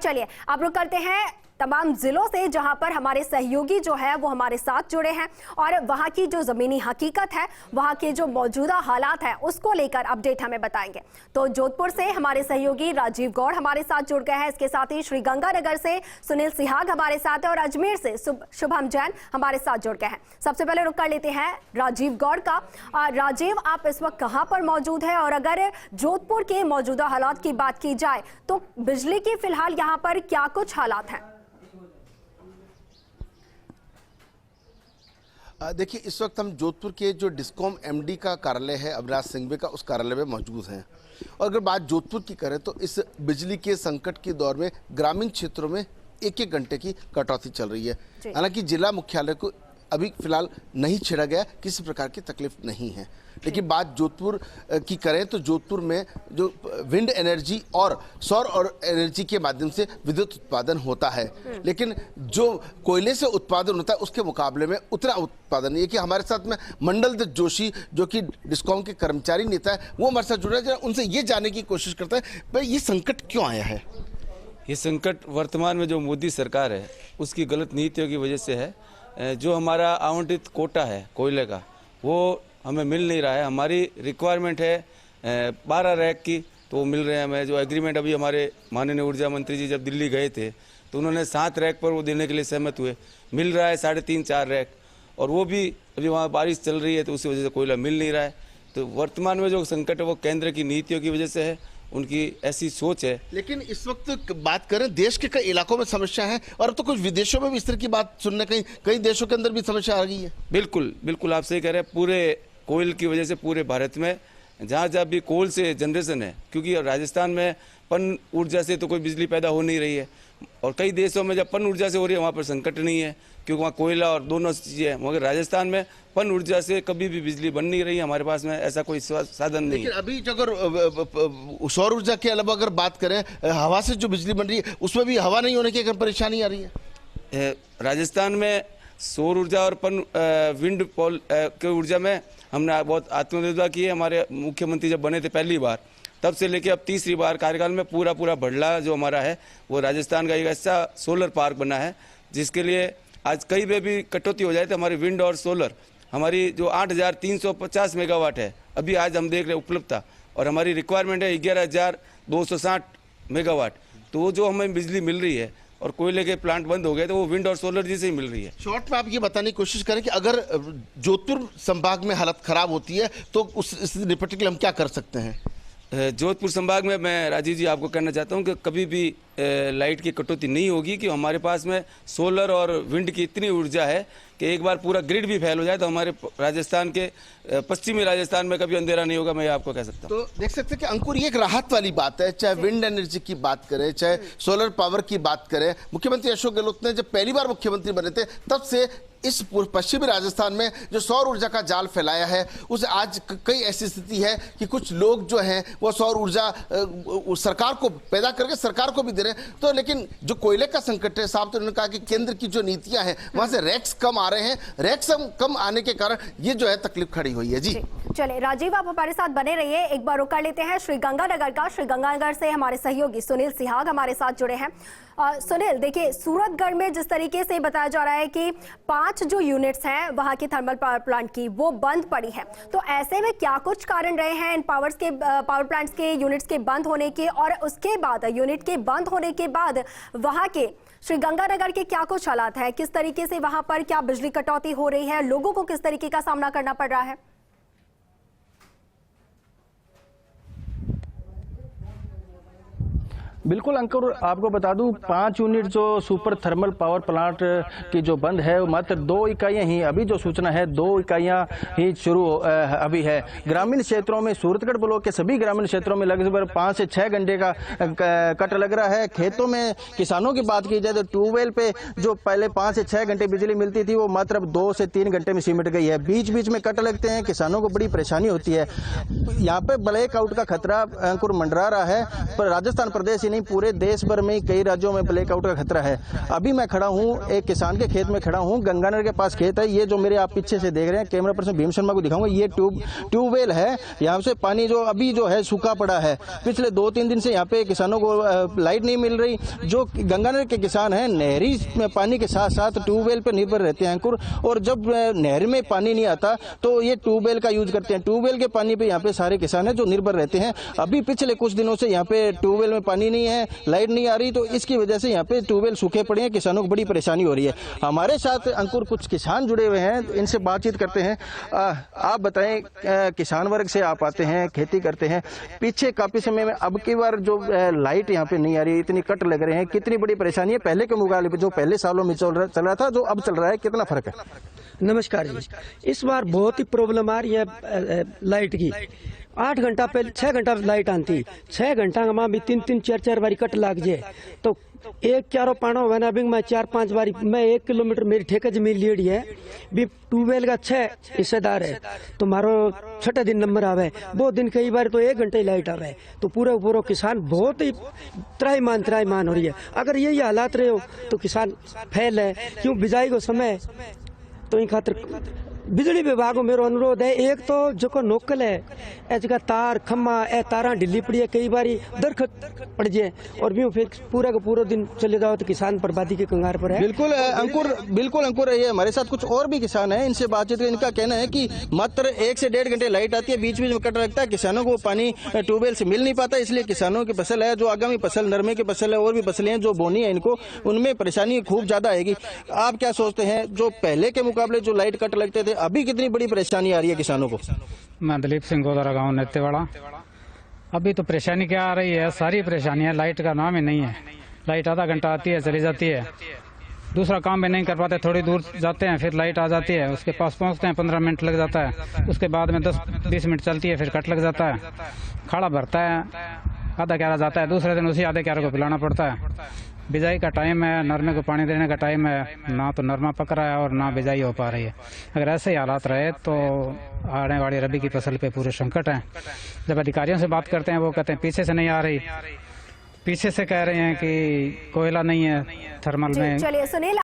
चलिए अब रुक करते हैं तमाम जिलों से जहां पर हमारे सहयोगी जो है वो हमारे साथ जुड़े हैं और वहां की जो जमीनी हकीकत है, वहां के जो मौजूदा हालात है उसको लेकर अपडेट हमें बताएंगे। तो जोधपुर से हमारे सहयोगी राजीव गौड़ हमारे साथ जुड़ गए हैं, इसके साथ ही श्रीगंगानगर से सुनील सिहाग हमारे साथ है और अजमेर से शुभम जैन हमारे साथ जुड़ गए हैं। सबसे पहले रुक कर लेते हैं राजीव गौड़ का। राजीव, आप इस वक्त कहां पर मौजूद है और अगर जोधपुर के मौजूदा हालात की बात की जाए तो बिजली की फिलहाल यहाँ पर क्या कुछ हालात हैं? देखिए, इस वक्त हम जोधपुर के जो डिस्कॉम एमडी का कार्यालय है अविनाश सिंघवी का, उस कार्यालय में मौजूद हैं। और अगर बात जोधपुर की करें तो इस बिजली के संकट के दौर में ग्रामीण क्षेत्रों में एक घंटे की कटौती चल रही है। हालांकि जिला मुख्यालय को अभी फिलहाल नहीं छेड़ा गया, किसी प्रकार की तकलीफ नहीं है। लेकिन बात जोधपुर की करें तो जोधपुर में जो विंड एनर्जी और सौर और एनर्जी के माध्यम से विद्युत उत्पादन होता है, लेकिन जो कोयले से उत्पादन होता है उसके मुकाबले में उतना उत्पादन नहीं है। कि हमारे साथ में मंडल दत्त जोशी जो कि डिस्कॉम के कर्मचारी नेता है, वो हमारे साथ जुड़ा है। उनसे ये जानने की कोशिश करता है भाई ये संकट क्यों आया है। ये संकट वर्तमान में जो मोदी सरकार है उसकी गलत नीतियों की वजह से है। जो हमारा आवंटित कोटा है कोयले का वो हमें मिल नहीं रहा है। हमारी रिक्वायरमेंट है 12 रैक की, तो वो मिल रहे हैं हमें। जो एग्रीमेंट अभी हमारे माननीय ऊर्जा मंत्री जी जब दिल्ली गए थे तो उन्होंने 7 रैक पर वो देने के लिए सहमत हुए। मिल रहा है 3.5-4 रैक, और वो भी अभी वहाँ बारिश चल रही है तो उसी वजह से कोयला मिल नहीं रहा है। तो वर्तमान में जो संकट है वो केंद्र की नीतियों की वजह से है, उनकी ऐसी सोच है। लेकिन इस वक्त बात करें देश के कई इलाकों में समस्या है, और अब तो कुछ विदेशों में भी इस तरह की बात सुनने कई देशों के अंदर भी समस्या आ गई है। बिल्कुल बिल्कुल, आप सही कह रहे हैं। पूरे कोयल की वजह से पूरे भारत में जहाँ जहाँ भी कोल से जनरेशन है, क्योंकि राजस्थान में पन ऊर्जा से तो कोई बिजली पैदा हो नहीं रही है, और कई देशों में जब पन ऊर्जा से हो रही है वहाँ पर संकट नहीं है क्योंकि वहाँ कोयला और दोनों चीज़ें हैं। मगर राजस्थान में पन ऊर्जा से कभी भी बिजली बन नहीं रही है, हमारे पास में ऐसा कोई साधन नहीं है। अभी जो अगर सौर ऊर्जा के अलावा अगर बात करें हवा से जो बिजली बन रही है उसमें भी हवा नहीं होने की अगर परेशानी आ रही है। राजस्थान में सौर ऊर्जा और पन विंड पॉल के ऊर्जा में हमने बहुत आत्मनिर्भर की है। हमारे मुख्यमंत्री जब बने थे पहली बार, तब से लेके अब तीसरी बार कार्यकाल में पूरा भड़ला जो हमारा है वो राजस्थान का एक ऐसा सोलर पार्क बना है जिसके लिए आज कहीं पे भी कटौती हो जाए तो हमारी विंड और सोलर हमारी जो 8,350 मेगावाट है अभी आज हम देख रहे हैं उपलब्धता, और हमारी रिक्वायरमेंट है 11,260 मेगावाट। तो वो जो हमें बिजली मिल रही है, और कोयले के प्लांट बंद हो गए तो वो विंड और सोलर जी से ही मिल रही है। शॉर्ट में आप ये बताने की कोशिश करें कि अगर जोधपुर संभाग में हालत खराब होती है तो उस स्थिति निपटने के लिए हम क्या कर सकते हैं। जोधपुर संभाग में मैं राजीव जी आपको कहना चाहता हूं कि कभी भी लाइट की कटौती नहीं होगी, कि हमारे पास में सोलर और विंड की इतनी ऊर्जा है कि एक बार पूरा ग्रिड भी फेल हो जाए तो हमारे राजस्थान के पश्चिमी राजस्थान में कभी अंधेरा नहीं होगा, मैं आपको कह सकता हूं। तो देख सकते हैं कि अंकुर ये एक राहत वाली बात है, चाहे विंड एनर्जी की बात करें चाहे सोलर पावर की बात करें। मुख्यमंत्री अशोक गहलोत ने जब पहली बार मुख्यमंत्री बने थे तब से इस पश्चिमी राजस्थान में जो सौर ऊर्जा का जाल फैलाया है, उस आज कई ऐसी स्थिति है कि कुछ लोग जो हैं वो सौर ऊर्जा सरकार को पैदा करके सरकार को भी दे रहे हैं। तो लेकिन जो कोयले का संकट है, साहब तो उन्होंने कहा कि केंद्र की जो नीतियां हैं वहां से रैक्स कम आ रहे हैं, रैक्स कम आने के कारण ये जो है तकलीफ खड़ी हुई है। जी चले राजीव, आप हमारे साथ बने रहिए। एक बार रुक कर लेते हैं श्रीगंगानगर का। श्रीगंगानगर से हमारे सहयोगी सुनील सिहाग हमारे साथ जुड़े हैं। सुनील, देखिए सूरतगढ़ में जिस तरीके से बताया जा रहा है कि 5 जो यूनिट्स हैं वहां की थर्मल पावर प्लांट की वो बंद पड़ी है, तो ऐसे में क्या कुछ कारण रहे हैं इन पावर प्लांट्स के यूनिट्स के बंद होने के, और उसके बाद यूनिट के बंद होने के बाद वहां के श्रीगंगानगर के क्या कुछ हालात है, किस तरीके से वहां पर क्या बिजली कटौती हो रही है, लोगों को किस तरीके का सामना करना पड़ रहा है? बिल्कुल अंकुर, आपको बता दूं 5 यूनिट जो सुपर थर्मल पावर प्लांट की जो बंद है मात्र 2 इकाइयां ही, अभी जो सूचना है 2 इकाइयां ही शुरू अभी है। ग्रामीण क्षेत्रों में सूरतगढ़ ब्लॉक के सभी ग्रामीण क्षेत्रों में लगभग 5 से 6 घंटे का कट लग रहा है। खेतों में किसानों की बात की जाए तो ट्यूबवेल पे जो पहले 5 से 6 घंटे बिजली मिलती थी वो मात्र अब 2 से 3 घंटे में सिमट गई है। बीच बीच में कट लगते हैं, किसानों को बड़ी परेशानी होती है। यहाँ पे ब्लैक आउट का खतरा अंकुर मंडरा रहा है, पर राजस्थान प्रदेश नहीं पूरे देश भर में कई राज्यों में ब्लैकआउट का खतरा है। अभी मैं खड़ा हूँ एक किसान के खेत में खड़ा हूँ, गंगानगर के पास खेत है। ये जो मेरे आप पीछे से देख रहे हैं, कैमरा पर्सन भीम शर्मा को दिखाऊंगा, ये ट्यूबवेल है। यहाँ से पानी जो अभी जो है सूखा पड़ा है, पिछले 2-3 दिन से यहाँ पे किसानों को लाइट नहीं मिल रही। जो गंगानगर के किसान हैं नहरी पानी के साथ साथ ट्यूबवेल पर निर्भर रहते हैं अंकुर, और जब नहर में पानी नहीं आता तो ये ट्यूबवेल का यूज करते हैं। ट्यूबवेल के पानी पे यहाँ पे सारे किसान हैं जो निर्भर रहते हैं। अभी पिछले कुछ दिनों से यहाँ पे ट्यूबवेल में पानी नहीं है, लाइट नहीं आ रही, तो इसकी वजह से यहाँ पे ट्यूबवेल सूखे पड़े हैं, किसानों को बड़ी परेशानी हो रही है। हमारे साथ अंकुर कुछ किसान जुड़े हुए हैं, इनसे बातचीत करते हैं। आप बताएं, किसान वर्ग से आप आते हैं, खेती करते हैं, पीछे काफी समय में अब की बार जो लाइट यहाँ पे नहीं आ रही, इतनी कट लग रहे हैं, कितनी बड़ी परेशानी है पहले के मुकाबले जो पहले सालों में चल रहा था, जो अब चल रहा है, कितना फर्क है? नमस्कार जी। इस बार बहुत ही प्रॉब्लम आ रही है लाइट की। 8 घंटा पहले 6 घंटा लाइट आती, 6 घंटा में भी 3-3 4-4 बारी कट लाग जाए। तो एक क्यारो पाना हुआ ना, अभी मैं 4-5 बारी, मैं 1 किलोमीटर मेरी ठेका जमीन लीडी है, भी ट्यूबवेल का 6 हिस्सेदार है, तो मारो 6 दिन नंबर आवे, वो दिन कई बार तो 1 घंटे लाइट आवे, तो पूरा किसान बहुत ही त्राईमान हो रही है। अगर यही हालात रहे हो तो किसान फैल है, क्यों बिजाई को समय, तो इन खातर बिजली विभाग को मेरो अनुरोध है, एक तो जो नोकल है ए जगह तार खम्मा ए तारा ढिली पड़ी है, कई बारी दरखत पड़ जाए और भी फिर पूरा का पूरा दिन चले जाओ तो किसान बर्बादी के कंगार पर है। बिल्कुल अंकुर ये हमारे साथ कुछ और भी किसान हैं, इनसे बातचीत करें। इनका कहना है कि मात्र 1 से 1.5 घंटे लाइट आती है, बीच में कट लगता है, किसानों को पानी ट्यूबवेल से मिल नहीं पाता, इसलिए किसानों की फसल है, जो आगामी फसल नरमे की फसल है और भी फसलें हैं जो बोनी है, इनको उनमें परेशानी खूब ज्यादा आएगी। आप क्या सोचते हैं, जो पहले के मुकाबले जो लाइट कट लगते थे, अभी कितनी बड़ी परेशानी आ रही है किसानों को? मैं दिलीप सिंह गोदारा, गाँव नेतेवाड़ा। अभी तो परेशानी क्या आ रही है, सारी परेशानी है, लाइट का नाम ही नहीं है। लाइट आधा घंटा आती है, चली जाती है, दूसरा काम भी नहीं कर पाते, थोड़ी दूर जाते हैं फिर लाइट आ जाती है, उसके पास पहुंचते हैं 15 मिनट लग जाता है, उसके बाद में 10-20 मिनट चलती है, फिर कट लग जाता है, खाड़ा भरता है, आधा क्यारा जाता है, दूसरे दिन उसी आधे क्यारे को पिलाना पड़ता है। बिजाई का टाइम है, नरमे को पानी देने का टाइम है, ना तो नरमा पक रहा है और ना बिजाई हो पा रही है। अगर ऐसे ही हालात रहे तो आने वाली रबी की फसल पे पूरे संकट है। जब अधिकारियों से बात करते हैं वो कहते हैं पीछे से नहीं आ रही, पीछे से कह रहे हैं कि कोयला नहीं है थर्मल में। चलिए सुनील,